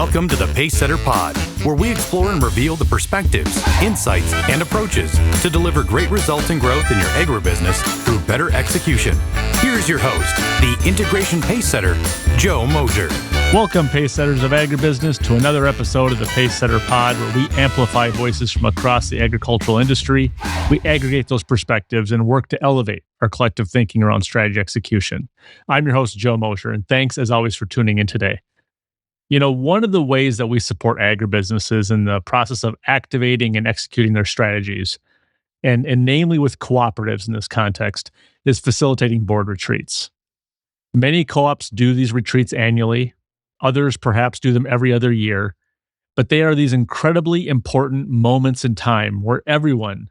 Welcome to the Pacesetter Pod, where we explore and reveal the perspectives, insights, and approaches to deliver great results and growth in your agribusiness through better execution. Here's your host, the Integration Pacesetter, Joe Mosier. Welcome, Pacesetters of Agribusiness, to another episode of the Pacesetter Pod, where we amplify voices from across the agricultural industry. We aggregate those perspectives and work to elevate our collective thinking around strategy execution. I'm your host, Joe Mosier, and thanks as always for tuning in today. You know, one of the ways that we support agribusinesses in the process of activating and executing their strategies, and namely with cooperatives in this context, is facilitating board retreats. Many co-ops do these retreats annually. Others perhaps do them every other year. But they are these incredibly important moments in time where everyone,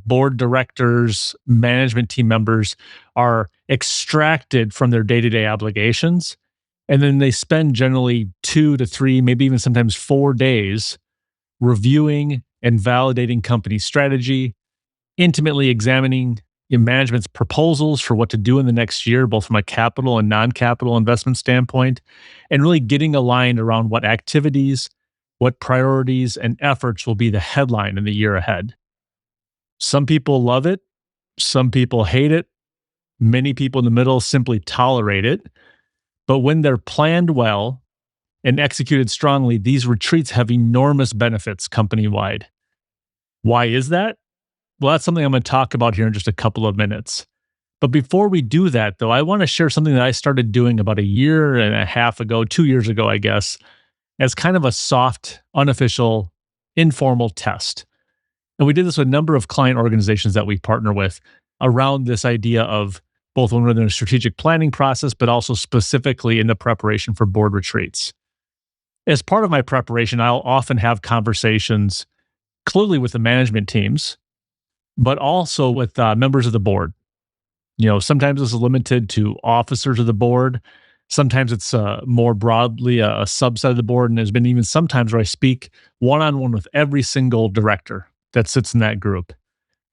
board directors, management team members, are extracted from their day-to-day obligations. And then they spend generally 2 to 3, maybe even sometimes 4 days reviewing and validating company strategy, intimately examining management's proposals for what to do in the next year, both from a capital and non-capital investment standpoint, and really getting aligned around what activities, what priorities, and efforts will be the headline in the year ahead. Some people love it. Some people hate it. Many people in the middle simply tolerate it. But when they're planned well and executed strongly, these retreats have enormous benefits company-wide. Why is that? Well, that's something I'm going to talk about here in just a couple of minutes. But before we do that, though, I want to share something that I started doing about 1.5 years ago, 2 years ago, I guess, as kind of a soft, unofficial, informal test. And we did this with a number of client organizations that we partner with around this idea of both when we're in a strategic planning process, but also specifically in the preparation for board retreats. As part of my preparation, I'll often have conversations clearly with the management teams, but also with members of the board. Sometimes this is limited to officers of the board. Sometimes it's more broadly a subset of the board. And there's been even sometimes where I speak one-on-one with every single director that sits in that group.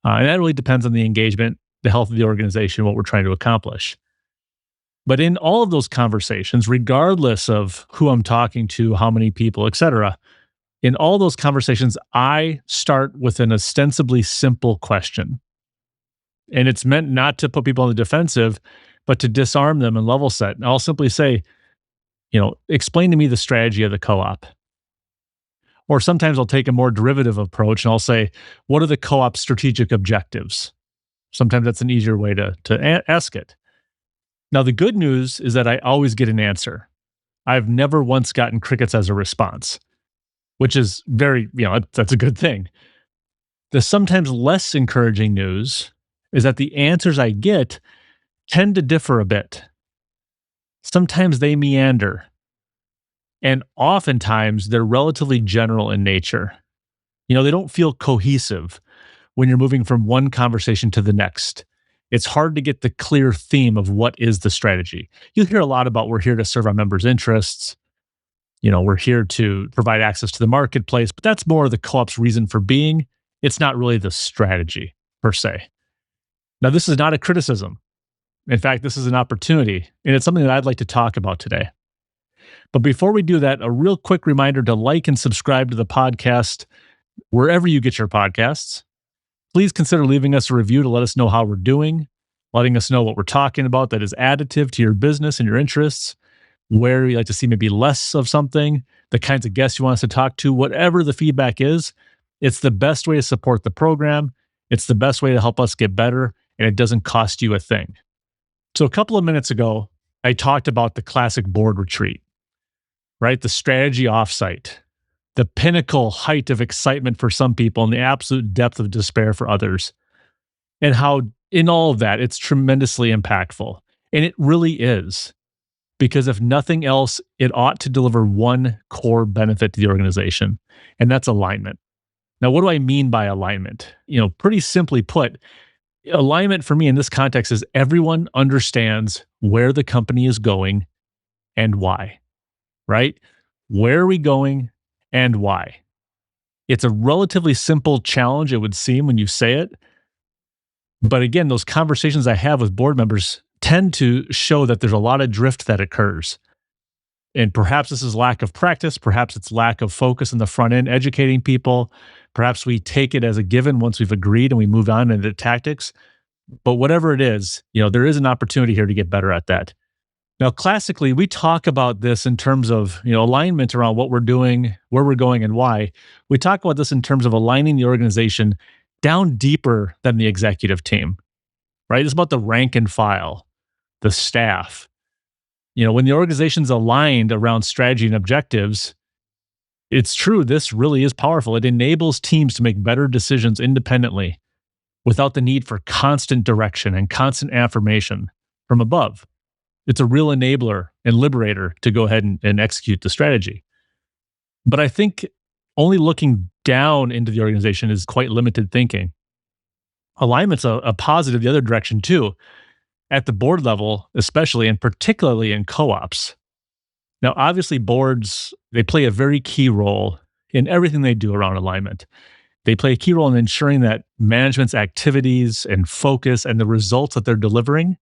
And that really depends on the engagement, the health of the organization, what we're trying to accomplish. But in all of those conversations, regardless of who I'm talking to, how many people, et cetera, in all those conversations, I start with an ostensibly simple question. And it's meant not to put people on the defensive, but to disarm them and level set. And I'll simply say, explain to me the strategy of the co-op. Or sometimes I'll take a more derivative approach and I'll say, what are the co-op's strategic objectives? Sometimes that's an easier way to ask it. Now, the good news is that I always get an answer. I've never once gotten crickets as a response, which is that's a good thing. The sometimes less encouraging news is that the answers I get tend to differ a bit. Sometimes they meander, and oftentimes they're relatively general in nature. They don't feel cohesive when you're moving from one conversation to the next. It's hard to get the clear theme of what is the strategy. You'll hear a lot about we're here to serve our members' interests. We're here to provide access to the marketplace, but that's more the co-op's reason for being. It's not really the strategy per se. Now, this is not a criticism. In fact, this is an opportunity, and it's something that I'd like to talk about today. But before we do that, a real quick reminder to like and subscribe to the podcast wherever you get your podcasts. Please consider leaving us a review to let us know how we're doing, letting us know what we're talking about that is additive to your business and your interests, where you like to see maybe less of something, the kinds of guests you want us to talk to, whatever the feedback is. It's the best way to support the program. It's the best way to help us get better, and it doesn't cost you a thing. So a couple of minutes ago, I talked about the classic board retreat, right? The strategy offsite, the pinnacle height of excitement for some people and the absolute depth of despair for others. And how in all of that, it's tremendously impactful. And it really is. Because if nothing else, it ought to deliver one core benefit to the organization, and that's alignment. Now, what do I mean by alignment? Pretty simply put, alignment for me in this context is everyone understands where the company is going and why, right? Where are we going and why? It's a relatively simple challenge, it would seem, when you say it. But again, those conversations I have with board members tend to show that there's a lot of drift that occurs. And perhaps this is lack of practice. Perhaps it's lack of focus in the front end, educating people. Perhaps we take it as a given once we've agreed and we move on into tactics. But whatever it is, there is an opportunity here to get better at that. Now, classically, we talk about this in terms of, alignment around what we're doing, where we're going, and why. We talk about this in terms of aligning the organization down deeper than the executive team, right? It's about the rank and file, the staff. When the organization's aligned around strategy and objectives, it's true, this really is powerful. It enables teams to make better decisions independently without the need for constant direction and constant affirmation from above. It's a real enabler and liberator to go ahead and execute the strategy. But I think only looking down into the organization is quite limited thinking. Alignment's a positive the other direction too, at the board level, especially and particularly in co-ops. Now, obviously, boards, they play a very key role in everything they do around alignment. They play a key role in ensuring that management's activities and focus and the results that they're delivering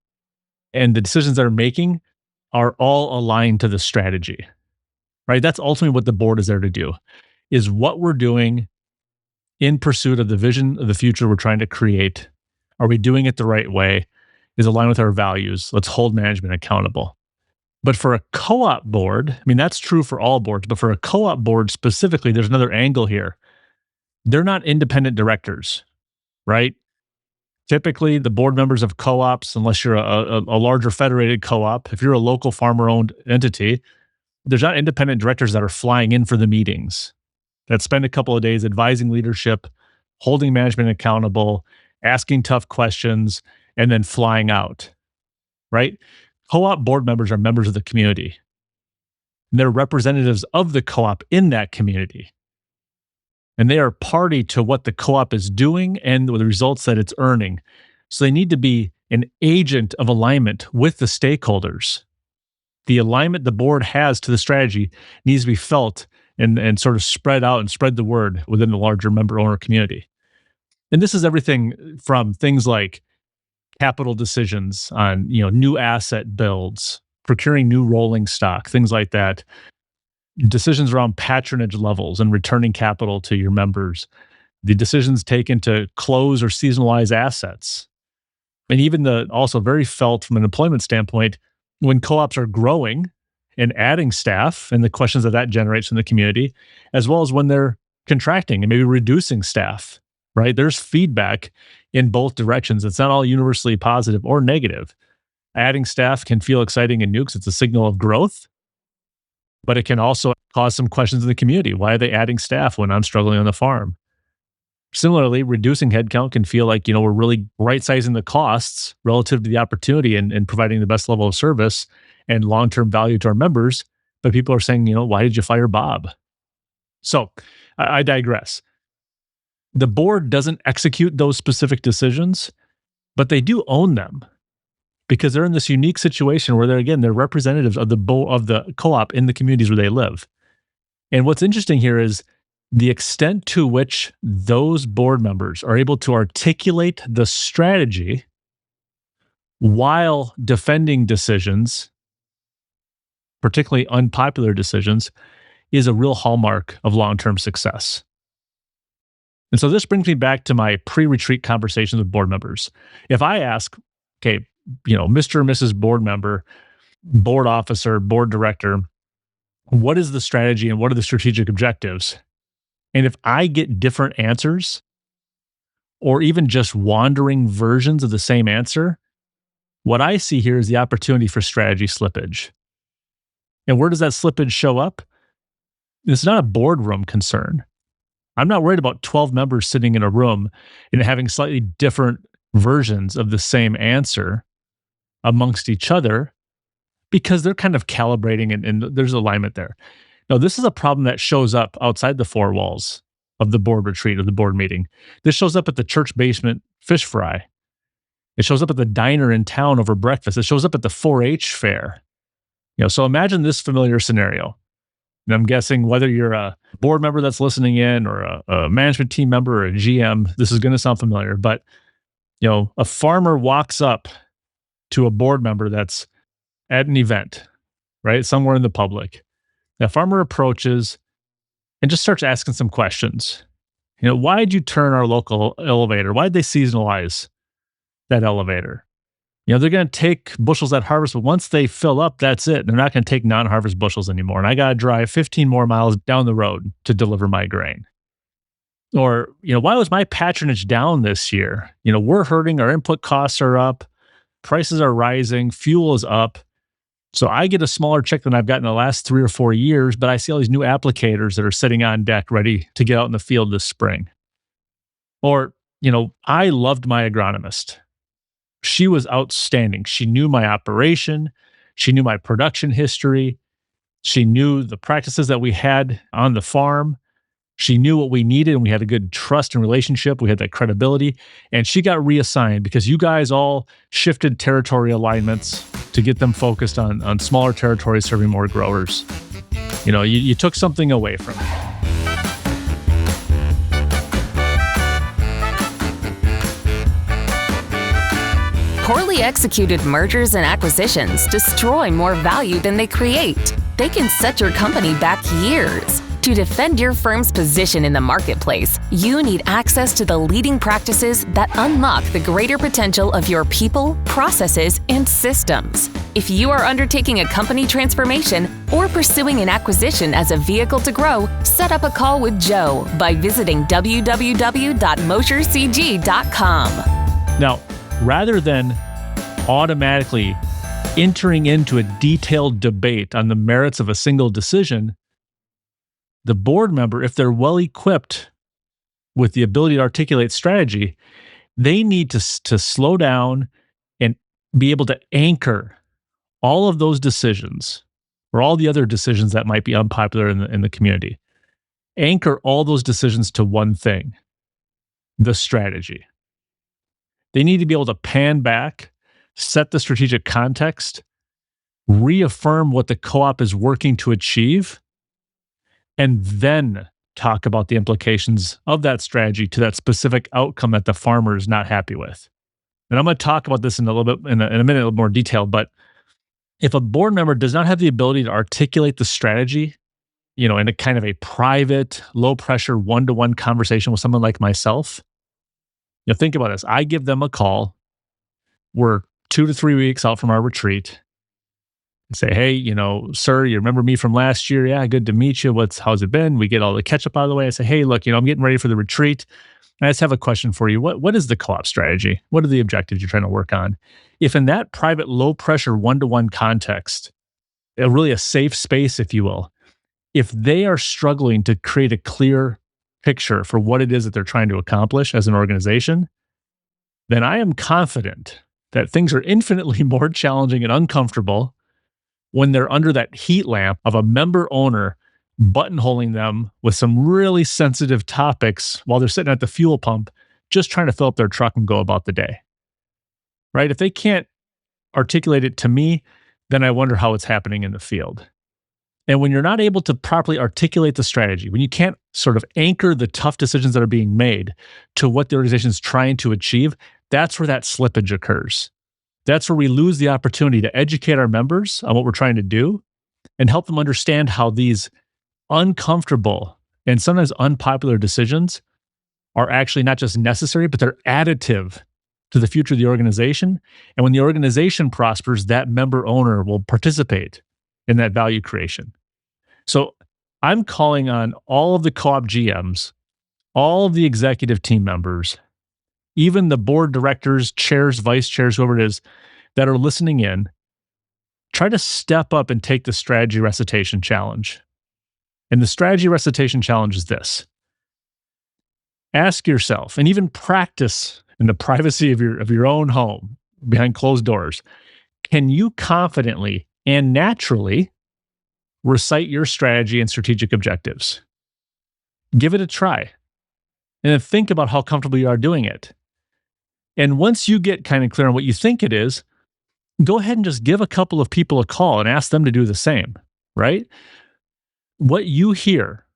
and the decisions they're making are all aligned to the strategy, right? That's ultimately what the board is there to do, is what we're doing in pursuit of the vision of the future we're trying to create. Are we doing it the right way? Is aligned with our values? Let's hold management accountable. But for a co-op board, that's true for all boards, but for a co-op board specifically, there's another angle here. They're not independent directors, right? Typically, the board members of co-ops, unless you're a larger federated co-op, if you're a local farmer-owned entity, there's not independent directors that are flying in for the meetings, that spend a couple of days advising leadership, holding management accountable, asking tough questions, and then flying out, right? Co-op board members are members of the community. And they're representatives of the co-op in that community. And they are party to what the co-op is doing and the results that it's earning. So they need to be an agent of alignment with the stakeholders. The alignment the board has to the strategy needs to be felt and sort of spread out and spread the word within the larger member owner community. And this is everything from things like capital decisions on new asset builds, procuring new rolling stock, things like that. Decisions around patronage levels and returning capital to your members, the decisions taken to close or seasonalize assets, and even also very felt from an employment standpoint when co-ops are growing and adding staff and the questions that generates in the community, as well as when they're contracting and maybe reducing staff, right? There's feedback in both directions. It's not all universally positive or negative. Adding staff can feel exciting and new because it's a signal of growth, but it can also cause some questions in the community. Why are they adding staff when I'm struggling on the farm? Similarly, reducing headcount can feel like, we're really right-sizing the costs relative to the opportunity and providing the best level of service and long-term value to our members. But people are saying, why did you fire Bob? So I digress. The board doesn't execute those specific decisions, but they do own them because they're in this unique situation where they're representatives of the co-op in the communities where they live. And what's interesting here is the extent to which those board members are able to articulate the strategy while defending decisions, particularly unpopular decisions, is a real hallmark of long-term success. And so this brings me back to my pre-retreat conversations with board members. If I ask, okay, Mr. or Mrs. board member, board officer, board director, what is the strategy and what are the strategic objectives? And if I get different answers, or even just wandering versions of the same answer, what I see here is the opportunity for strategy slippage. And where does that slippage show up? It's not a boardroom concern. I'm not worried about 12 members sitting in a room and having slightly different versions of the same answer amongst each other because they're kind of calibrating and there's alignment there. No, this is a problem that shows up outside the four walls of the board retreat or the board meeting. This shows up at the church basement fish fry. It shows up at the diner in town over breakfast. It shows up at the 4-H fair. So imagine this familiar scenario. And I'm guessing whether you're a board member that's listening in or a management team member or a GM, this is going to sound familiar. But, a farmer walks up to a board member that's at an event right? Somewhere in the public. That farmer approaches and just starts asking some questions. Why'd you turn our local elevator? Why'd they seasonalize that elevator? They're going to take bushels at harvest, but once they fill up, that's it. They're not going to take non-harvest bushels anymore. And I got to drive 15 more miles down the road to deliver my grain. Or, why was my patronage down this year? We're hurting. Our input costs are up. Prices are rising. Fuel is up. So I get a smaller check than I've gotten in the last 3 or 4 years, but I see all these new applicators that are sitting on deck ready to get out in the field this spring. Or, I loved my agronomist. She was outstanding. She knew my operation. She knew my production history. She knew the practices that we had on the farm. She knew what we needed, and we had a good trust and relationship. We had that credibility. And she got reassigned because you guys all shifted territory alignments to get them focused on smaller territories serving more growers. You took something away from it. Poorly executed mergers and acquisitions destroy more value than they create. They can set your company back years. To defend your firm's position in the marketplace, you need access to the leading practices that unlock the greater potential of your people, processes, and systems. If you are undertaking a company transformation or pursuing an acquisition as a vehicle to grow, set up a call with Joe by visiting www.moshercg.com. Now, rather than automatically entering into a detailed debate on the merits of a single decision, the board member, if they're well equipped with the ability to articulate strategy, they need to slow down and be able to anchor all of those decisions or all the other decisions that might be unpopular in the community. Anchor all those decisions to one thing: the strategy. They need to be able to pan back, set the strategic context, reaffirm what the co-op is working to achieve, and then talk about the implications of that strategy to that specific outcome that the farmer is not happy with. And I'm going to talk about this in a little bit, in a minute, a little more detail. But if a board member does not have the ability to articulate the strategy, in a kind of a private, low-pressure, one-to-one conversation with someone like myself, think about this. I give them a call. We're 2 to 3 weeks out from our retreat. And say, hey, sir, you remember me from last year? Yeah, good to meet you. How's it been? We get all the catch up out of the way. I say, hey, look, I'm getting ready for the retreat. I just have a question for you. What is the co-op strategy? What are the objectives you're trying to work on? If in that private, low pressure, one-to-one context, really a safe space, if you will, if they are struggling to create a clear picture for what it is that they're trying to accomplish as an organization, then I am confident that things are infinitely more challenging and uncomfortable when they're under that heat lamp of a member owner buttonholing them with some really sensitive topics while they're sitting at the fuel pump, just trying to fill up their truck and go about the day. Right? If they can't articulate it to me, then I wonder how it's happening in the field. And when you're not able to properly articulate the strategy, when you can't sort of anchor the tough decisions that are being made to what the organization is trying to achieve, that's where that slippage occurs. That's where we lose the opportunity to educate our members on what we're trying to do and help them understand how these uncomfortable and sometimes unpopular decisions are actually not just necessary, but they're additive to the future of the organization. And when the organization prospers, that member owner will participate in that value creation. So I'm calling on all of the co-op GMs, all of the executive team members, even the board directors, chairs, vice chairs, whoever it is, that are listening in, try to step up and take the strategy recitation challenge. And the strategy recitation challenge is this. Ask yourself, and even practice in the privacy of your own home, behind closed doors, can you confidently and naturally recite your strategy and strategic objectives? Give it a try. And then think about how comfortable you are doing it. And once you get kind of clear on what you think it is, go ahead and just give a couple of people a call and ask them to do the same, right? What you hear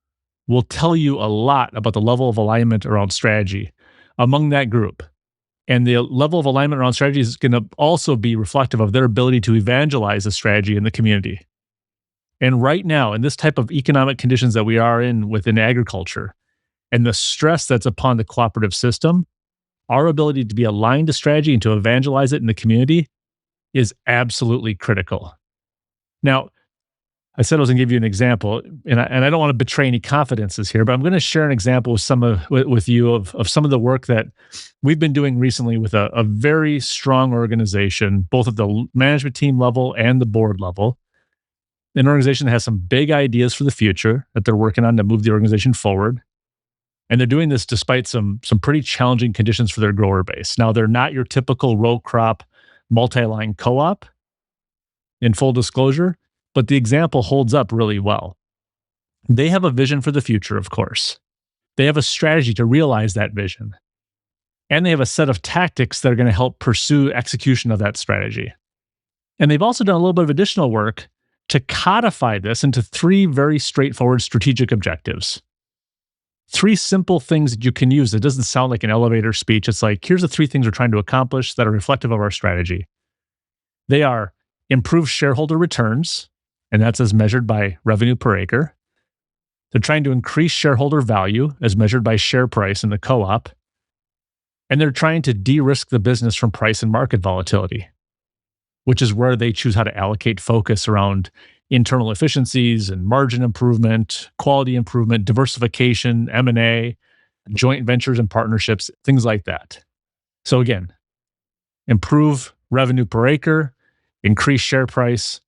will tell you a lot about the level of alignment around strategy among that group. And the level of alignment around strategy is going to also be reflective of their ability to evangelize the strategy in the community. And right now, in this type of economic conditions that we are in within agriculture and the stress that's upon the cooperative system, our ability to be aligned to strategy and to evangelize it in the community is absolutely critical. Now, I said I was going to give you an example, and I don't want to betray any confidences here, but I'm going to share an example with you of some of the work that we've been doing recently with a very strong organization, both at the management team level and the board level. An organization that has some big ideas for the future that they're working on to move the organization forward. And they're doing this despite some pretty challenging conditions for their grower base. Now, they're not your typical row crop multi-line co-op, in full disclosure, but the example holds up really well. They have a vision for the future, of course. They have a strategy to realize that vision. And they have a set of tactics that are going to help pursue execution of that strategy. And they've also done a little bit of additional work to codify this into 3 very straightforward strategic objectives. 3 simple things that you can use. It doesn't sound like an elevator speech. It's like, here's the 3 things we're trying to accomplish that are reflective of our strategy. They are improve shareholder returns, and that's as measured by revenue per acre. They're trying to increase shareholder value as measured by share price in the co-op. And they're trying to de-risk the business from price and market volatility, which is where they choose how to allocate focus around internal efficiencies and margin improvement, quality improvement, diversification, M&A, joint ventures and partnerships, things like that. So again, improve revenue per acre, increase share price,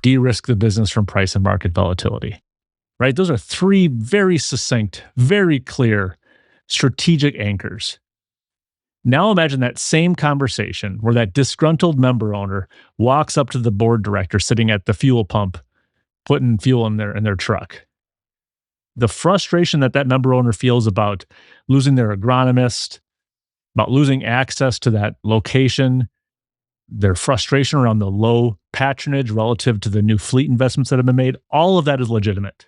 de-risk the business from price and market volatility, right? Those are 3 very succinct, very clear strategic anchors. Now imagine that same conversation where that disgruntled member owner walks up to the board director sitting at the fuel pump, putting fuel in their truck. The frustration that member owner feels about losing their agronomist, about losing access to that location, their frustration around the low patronage relative to the new fleet investments that have been made, all of that is legitimate.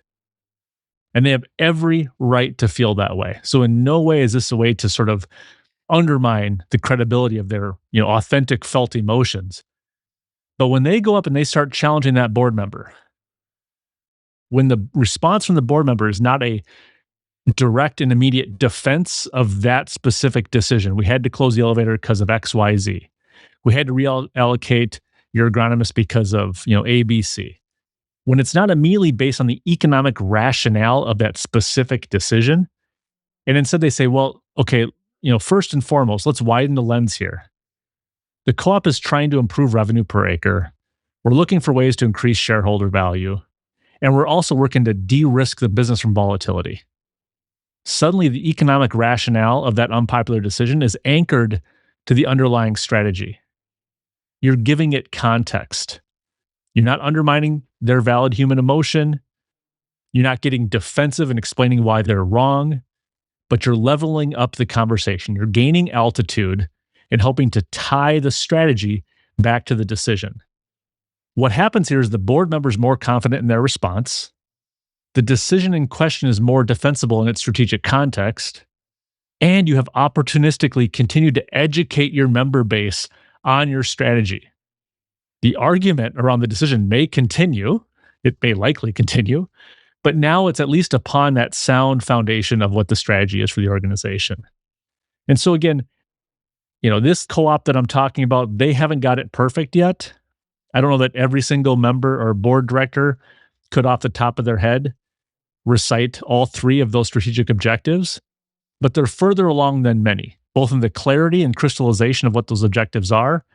And they have every right to feel that way. So in no way is this a way to sort of undermine the credibility of their, authentic felt emotions. But when they go up and they start challenging that board member, when the response from the board member is not a direct and immediate defense of that specific decision, we had to close the elevator because of XYZ. We had to reallocate your agronomist because of, ABC. When it's not immediately based on the economic rationale of that specific decision, and instead they say, well, okay, first and foremost, let's widen the lens here. The co-op is trying to improve revenue per acre. We're looking for ways to increase shareholder value. And we're also working to de-risk the business from volatility. Suddenly, the economic rationale of that unpopular decision is anchored to the underlying strategy. You're giving it context. You're not undermining their valid human emotion. You're not getting defensive and explaining why they're wrong. But you're leveling up the conversation. You're gaining altitude and helping to tie the strategy back to the decision. What happens here is the board member is more confident in their response. The decision in question is more defensible in its strategic context. And you have opportunistically continued to educate your member base on your strategy. The argument around the decision may continue. It may likely continue. But now it's at least upon that sound foundation of what the strategy is for the organization. And so again, this co-op that I'm talking about, they haven't got it perfect yet. I don't know that every single member or board director could, off the top of their head, recite all 3 of those strategic objectives, but they're further along than many, both in the clarity and crystallization of what those objectives are,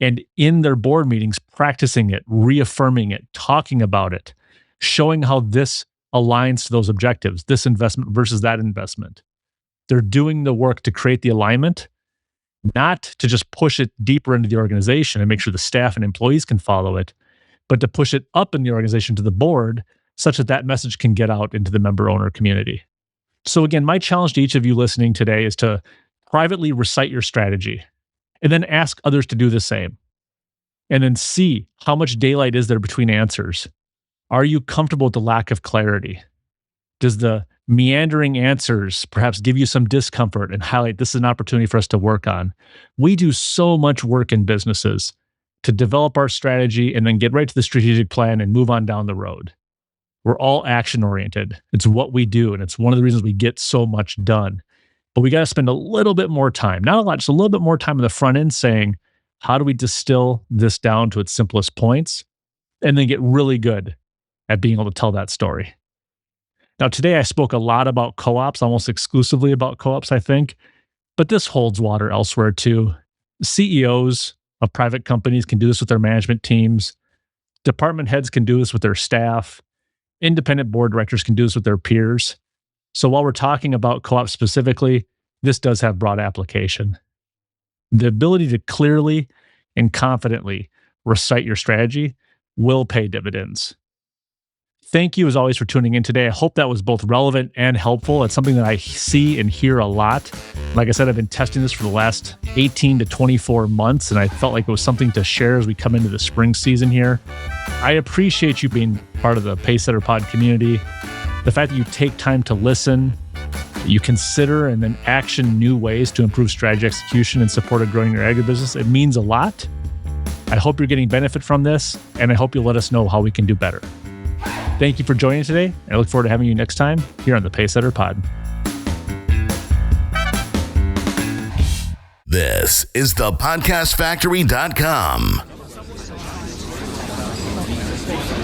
and in their board meetings, practicing it, reaffirming it, talking about it, showing how this aligns to those objectives, this investment versus that investment. They're doing the work to create the alignment, not to just push it deeper into the organization and make sure the staff and employees can follow it, but to push it up in the organization to the board such that that message can get out into the member owner community. So again, my challenge to each of you listening today is to privately recite your strategy and then ask others to do the same. And then see how much daylight is there between answers. Are you comfortable with the lack of clarity? Does the meandering answers perhaps give you some discomfort and highlight this is an opportunity for us to work on? We do so much work in businesses to develop our strategy and then get right to the strategic plan and move on down the road. We're all action-oriented. It's what we do, and it's one of the reasons we get so much done. But we got to spend a little bit more time, not a lot, just a little bit more time on the front end saying, how do we distill this down to its simplest points? And then get really good at being able to tell that story. Now, today I spoke a lot about co-ops, almost exclusively about co-ops, I think, but this holds water elsewhere too. CEOs of private companies can do this with their management teams. Department heads can do this with their staff. Independent board directors can do this with their peers. So while we're talking about co-ops specifically, this does have broad application. The ability to clearly and confidently recite your strategy will pay dividends. Thank you as always for tuning in today. I hope that was both relevant and helpful. It's something that I see and hear a lot. Like I said, I've been testing this for the last 18 to 24 months, and I felt like it was something to share as we come into the spring season here. I appreciate you being part of the Pacesetter Pod community. The fact that you take time to listen, you consider and then action new ways to improve strategy execution and support a growing your agribusiness, it means a lot. I hope you're getting benefit from this, and I hope you'll let us know how we can do better. Thank you for joining today. I look forward to having you next time here on the Pacesetter Pod. This is the podcastfactory.com.